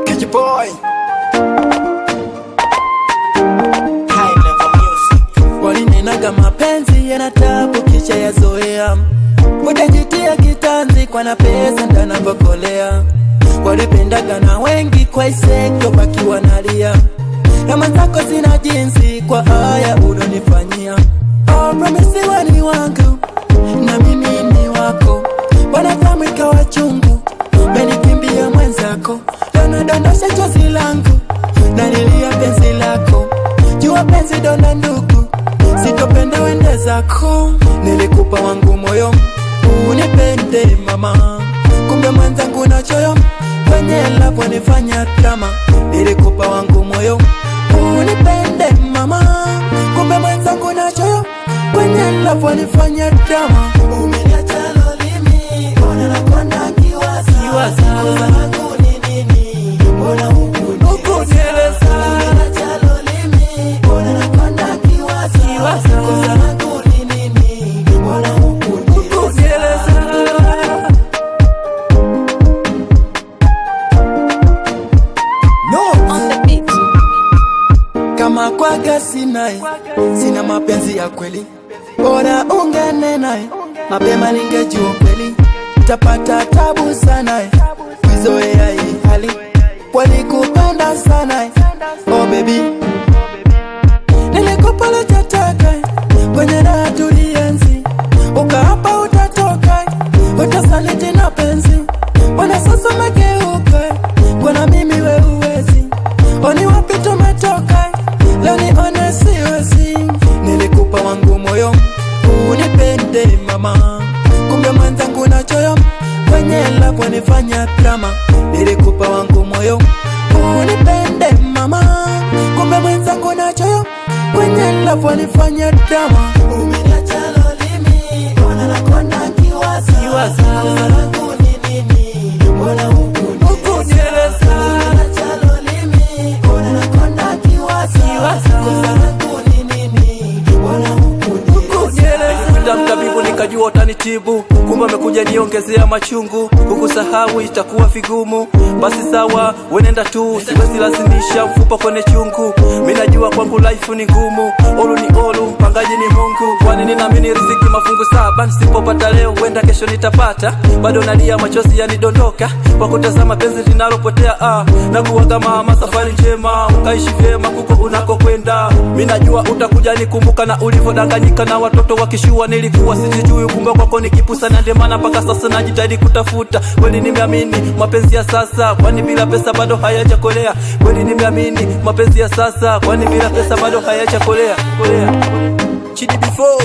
Kiji boy High level music. Walinenaga mapenzi yana tabu kisha yazoea, utajitia kitanzi kwa na pesa ndanavokolea. Walipendaga na wengi kwa isekto baki wanalia, kama zako zina jinsi kwa haya unonifanyia. Oh, promise wewe ni wangu na mimi ni wako, wanadamu ikawa chungu, menikimbia mwenzako. Donadondosha chozi langu na nilia penzi lako, jua penzi donda ndugu, sitopenda wende zako. Nilikupa wangu moyo unipende mama, kumbe mwenzangu na choyo kwenye love wanifanya drama. Nilikupa wangu moyo unipende mama, kumbe mwenzangu na choyo kwenye love wanifanya drama. Umeniacha lolimi, ona nakonda kiwaza langu ni nini, mbona hukunieleza. Umeniacha lolimi, ona nakonda kiwaza langu ni nini, mbona hukunieleza. No, On the beat. kama kwaga sina mapenzi ya kweli, bora ungane naye mapema, ningejua kweli tapata tabu sana kuzoea hii hali. Walikupenda sana oh baby, nilikupa lichotaka kwenye raha tulienzi, ukaapa utatoka, utasaliti na penzi. Wana sasa umegeuka, kwa mimi we uwezi, oni wapi tumetoka, leo nione siwezi. Nilikupa wangu moyo unipende mama, kumbe mwenzangu na choyo kwenye love wanifanya drama. Nilikupa wangu moyo unipende mama, kumbe mwenzangu na choyo kwenye love wanifanya drama. Umeniacha lolimi, ona nakonda kiwaza langu ni nini, mbona hukunieleza. Umeniacha lolimi, ona nakonda kiwaza langu ni nini, mbona hukunieleza. Mtabibu nikajua utanitibu, kumbe amekuja niongezea machungu. Kukusahau itakuwa vigumu, basi sawa wenenda tu, siwezi lazimisha mfupa kwenye chungu. Mimi najua kwangu life ni ngumu, olu ni olu, mpangaji ni Mungu. Kwani ninaamini riziki mafungu saba, nisipopata leo wenda kesho nitapata. Bado nalia machozi yanidondoka kwa kutazama penzi linalopotea. Na kuwaga mama safari njema, ukaishi vyema kuko unakokwenda. Mimi najua utakuja nikumbuka na ulivodanganyika na watoto wakishua. Nilikuwa sijijui kumbe kwako nikipusa, na ndemana mpaka sasa najitahidi kutafuta. Kweli nimeamini mapenzi ya sasa, kwani bila pesa bado hayajakolea. Kweli nimeamini mapenzi ya sasa, kwani bila pesa bado hayajakolea. Chidi before